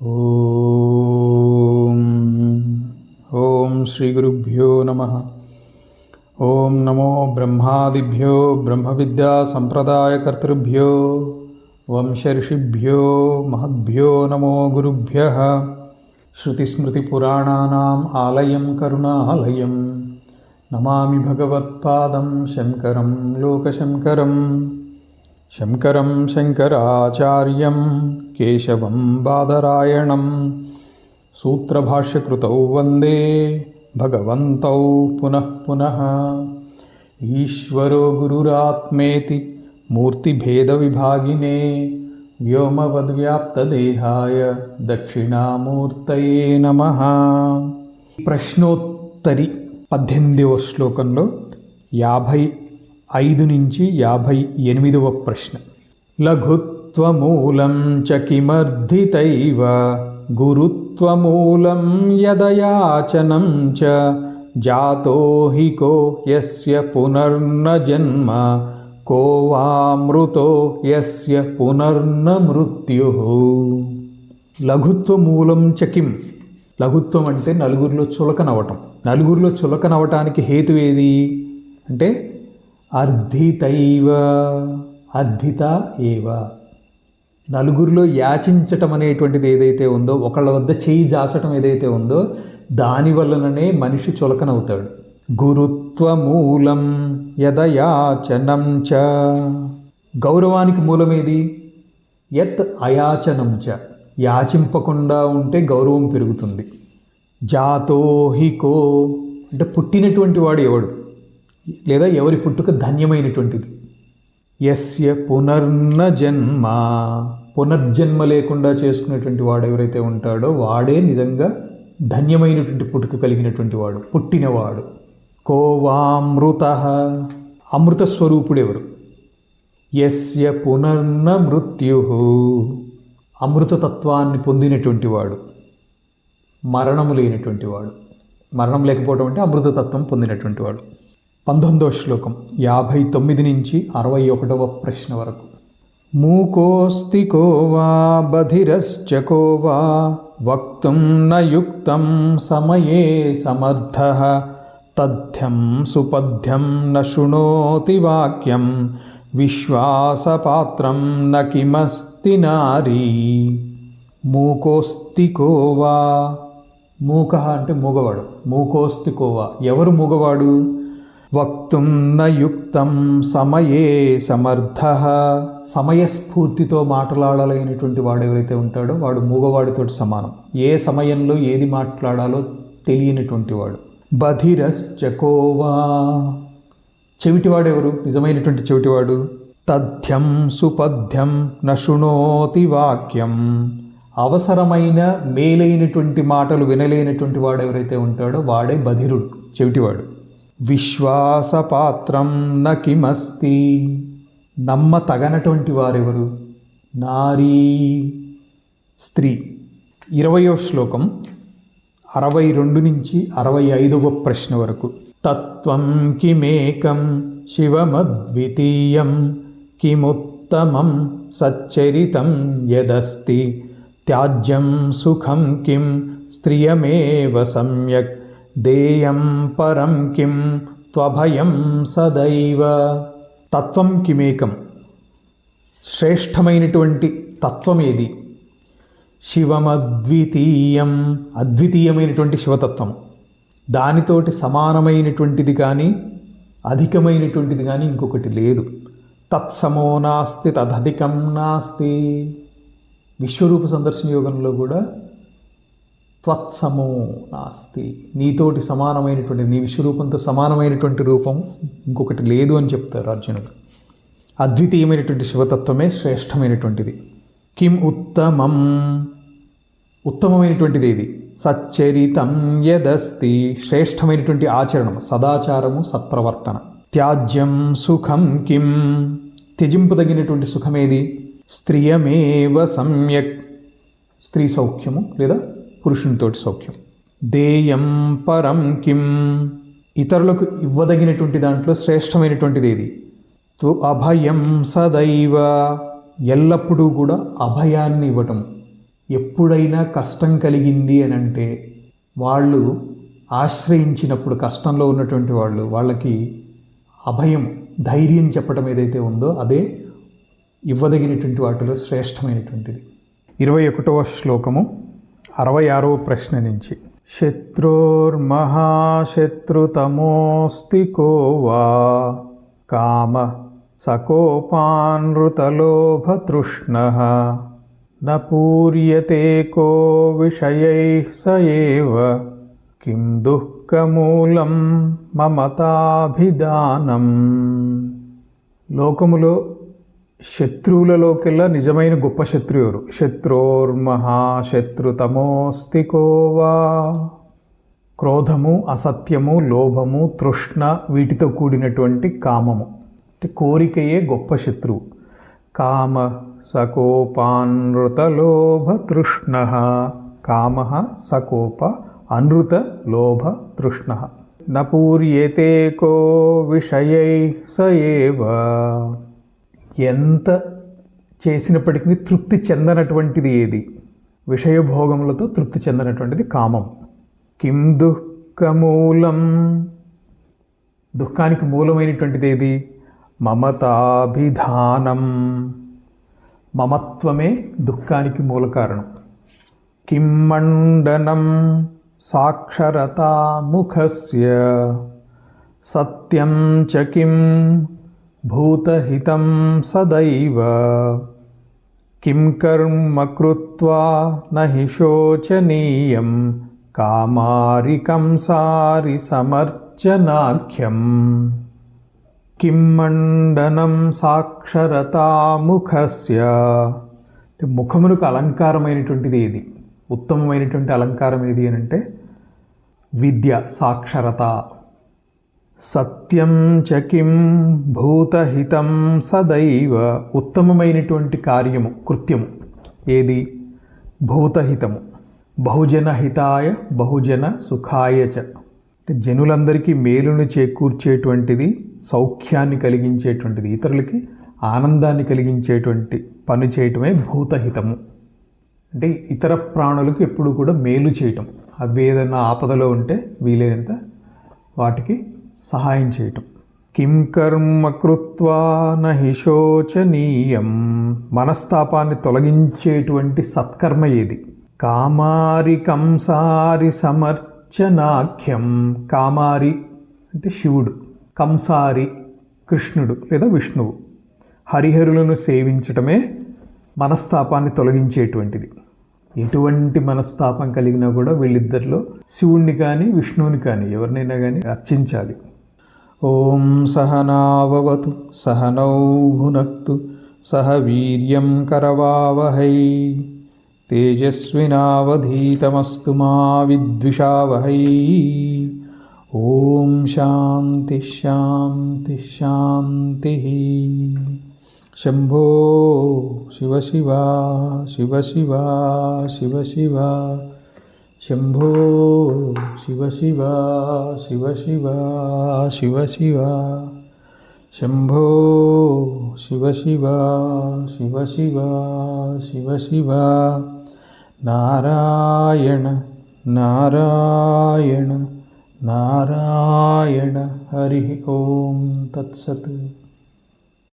ఓం ఓం శ్రీ గురుభ్యో నమః. ఓం నమో బ్రహ్మాదిభ్యో బ్రహ్మ విద్యా సంప్రదాయకర్తృభ్యో వంశర్షిభ్యో మహద్భ్యో నమో గురుభ్యః. శృతిస్మృతిపురాణానాం ఆలయం కరుణాలయం నమామి భగవత్పాదం శంకరం లోకశంకరం. శంకరం శంకరాచార్యం కేశవం బాదరాయణం సూత్రభాష్యకృతౌ వందే భగవంతౌ పునః పునః. ఈశ్వరో గురురాత్మేతి మూర్తిభేదవిభాగినే వ్యోమవద్వ్యాప్తదేహాయ దక్షిణామూర్తయే నమః. ప్రశ్నోత్తరి 18వ శ్లోకంలో 55 నుంచి 58వ ప్రశ్న. లఘుత్వమూలం చ కిమర్థితైవ గురుత్వమూలం యదయాచనం చ జాతో హి కో యస్య పునర్న జన్మ కో వామృతో యస్య పునర్న మృత్యుః. లఘుత్వమూలం చ కిం. లఘుత్వం అంటే నలుగురిలో చులకనవటం. నలుగురిలో చులకనవటానికి హేతు ఏది అంటే అర్థితైవ, అర్థిత ఏవ. నలుగురిలో యాచించటం అనేటువంటిది ఏదైతే ఉందో, ఒకళ్ళ వద్ద చేయి జాచటం ఏదైతే ఉందో దాని వలననే మనిషి చులకనవుతాడు. గురుత్వమూలం యదయాచనం చ. గౌరవానికి మూలమేది? యత్ అయాచనం చ. యాచింపకుండా ఉంటే గౌరవం పెరుగుతుంది. జాతో హి కో అంటే పుట్టినటువంటి వాడు ఎవడు, లేదా ఎవరి పుట్టుక ధన్యమైనటువంటిది. యస్య పునర్న జన్మ, పునర్జన్మ లేకుండా చేసుకునేటువంటి వాడు ఎవరైతే ఉంటాడో వాడే నిజంగా ధన్యమైనటువంటి పుట్టుక కలిగినటువంటి వాడు, పుట్టినవాడు. కో వామృత, అమృత స్వరూపుడెవరు? యస్య పునర్న మృత్యుః, అమృతతత్వాన్ని పొందినటువంటి వాడు, మరణము లేనటువంటి వాడు. మరణం లేకపోవడం అంటే అమృతతత్వం పొందినటువంటి వాడు. 19వ శ్లోకం 59 నుంచి 61వ ప్రశ్న వరకు. మూకోస్తి కో వా బధిరశ్చ కో వా వక్తుం న యుక్తం సమయే సమర్థః తథ్యం సుపథ్యం న శృణోతి వాక్యం విశ్వాసపాత్రం న కిమస్తి నారీ. మూకోస్తి కో వా. మూక అంటే మూగవాడు. మూకోస్తి కోవా, ఎవరు మూగవాడు? వక్తుం న యుక్తం సమయే సమర్థః, సమయస్ఫూర్తితో మాట్లాడలేనటువంటి వాడు ఎవరైతే ఉంటాడో వాడు మూగవాడితో సమానం. ఏ సమయంలో ఏది మాట్లాడాలో తెలియనటువంటి వాడు. బధిరశ్చ కో వా, చెవిటివాడు ఎవరు? నిజమైనటువంటి చెవిటివాడు. తథ్యం సుపథ్యం న శృణోతి వాక్యం, అవసరమైన మేలైనటువంటి మాటలు వినలేనటువంటి వాడు ఎవరైతే ఉంటాడో వాడే బధిరుడు, చెవిటివాడు. విశ్వాసపాత్రం న కిమస్తి, నమ్మ తగనటువంటి వారెవరు? నారీ, స్త్రీ. 20వ శ్లోకం 62 నుంచి 65వ ప్రశ్న వరకు. తత్వం కిమేకం శివమద్వితీయం కిముత్తమం సచ్చరితం యదస్తి త్యాజ్యం సుఖం కిం స్త్రియమేవ సమ్యక్ దేయం పరం కిం త్వభయం సదైవ. తత్వం కిమేకం, శ్రేష్టమైనటువంటి తత్వం ఏది? శివమద్వితీయం, అద్వితీయమైనటువంటి శివతత్వం. దానితోటి సమానమైనటువంటిది కానీ అధికమైనటువంటిది కానీ ఇంకొకటి లేదు. తత్సమో నాస్తి తదధికం నాస్తి. విశ్వరూప సందర్శన యోగంలో కూడా త్వత్సమో నాస్తి, నీతోటి సమానమైనటువంటి, నీ విశ్వరూపంతో సమానమైనటువంటి రూపం ఇంకొకటి లేదు అని చెప్తారు అర్జునుడు. అద్వితీయమైనటువంటి శివతత్వమే శ్రేష్టమైనటువంటిది. కిం ఉత్తమం, ఉత్తమమైనటువంటిది ఏది? సచ్చరితం యదస్తి, శ్రేష్టమైనటువంటి ఆచరణం, సదాచారము, సత్ప్రవర్తన. త్యాజ్యం సుఖం కిం, త్యజింపదగినటువంటి సుఖమేది? స్త్రియమేవ సమ్యక్, స్త్రీ సౌఖ్యము లేదా పురుషునితోటి సౌఖ్యం. దేయం పరం కిం, ఇతరులకు ఇవ్వదగినటువంటి దాంట్లో శ్రేష్టమైనటువంటిది ఏది? తు అభయం సదైవ, ఎల్లప్పుడూ కూడా అభయాన్ని ఇవ్వటం. ఎప్పుడైనా కష్టం కలిగింది అని అంటే వాళ్ళు ఆశ్రయించినప్పుడు, కష్టంలో ఉన్నటువంటి వాళ్ళకి అభయం, ధైర్యం చెప్పడం ఏదైతే ఉందో అదే ఇవ్వదగినటువంటి వాటిలో శ్రేష్టమైనటువంటిది. 21వ శ్లోకము 66వ ప్రశ్న నుంచి. శత్రుర్మహాశత్రుతమోస్తి కో వా కామ సకోపానృతలోభతృష్ణః న పూర్యతే కో విషయైః స ఏవ కిం దుఃఖమూలం మమతాభిధానం. లోకములో శత్రువులలోకెల్లా నిజమైన గొప్ప శత్రువు ఎవరు? శత్రుర్మహాశత్రుతమోస్తి కో వా. క్రోధము, అసత్యము, లోభము, తృష్ణ, వీటితో కూడినటువంటి కామము అంటే కోరికయే గొప్ప శత్రువు. కామ సకోపానృత లోభ తృష్ణ. కామ సకోప అనృత లోభ తృష్ణ. న పూర్యతే కో విషయై స ఏవ. ఎంత చేసినప్పటికీ తృప్తి చెందనటువంటిది ఏది? విషయభోగములతో తృప్తి చెందనటువంటిది కామం. కిం దుఃఖమూలం. దుఃఖానికి మూలమైనటువంటిది ఏది? మమతాభిధానం. మమత్వమే దుఃఖానికి మూల కారణం. కిం మండనం సాక్షరతా ముఖస్య సత్యం చ కిం భూతహితం సదైవ కిం కర్మ కృత్వా నహి శోచనీయం కామారికం సారి సమర్చనాఖ్యం. కిం మండనం సాక్షరతాముఖస్య. ముఖమునకు అలంకారమైనటువంటిది ఏది? ఉత్తమమైనటువంటి అలంకారం ఏది అని అంటే విద్య, సాక్షరత. సత్యం చ కిం భూతహితం సదైవ. ఉత్తమమైనటువంటి కార్యము, కృత్యము ఏది? భూతహితము. బహుజన హితాయ బహుజన సుఖాయ చ. జనులందరికీ మేలును చేకూర్చేటువంటిది, సౌఖ్యాన్ని కలిగించేటువంటిది, ఇతరులకి ఆనందాన్ని కలిగించేటువంటి పని చేయటమే భూతహితము. అంటే ఇతర ప్రాణులకు ఎప్పుడు కూడా మేలు చేయటం. అవి ఏదైనా ఆపదలో ఉంటే వీలైనంత వాటికి సహాయం చేయటం. కిం కర్మ కృత్వా నహి శోచనీయం. మనస్తాపాన్ని తొలగించేటువంటి సత్కర్మ ఏది? కామారి కంసారి సమర్చనాఖ్యం. కామారి అంటే శివుడు, కంసారి కృష్ణుడు లేదా విష్ణువు. హరిహరులను సేవించటమే మనస్తాపాన్ని తొలగించేటువంటిది. ఎటువంటి మనస్తాపం కలిగినా కూడా వీళ్ళిద్దరిలో శివుణ్ణి కానీ విష్ణువుని కానీ ఎవరినైనా కానీ అర్చించాలి. ఓం సహనావవతు సహనౌ భునక్తు సహ వీర్యం కరవావహై తేజస్వినావధీతమస్తు మా విద్విషావహై. ఓం శాంతి శాంతి శాంతి. శంభో శివ శివ శివ శివ శివ శివ. శంభో శివ శివ శివ శివ శివ శివ. శంభో శివ శివ శివ శివ శివ శివ. నారాయణ నారాయణ నారాయణ. హరి ఓం తత్సత్.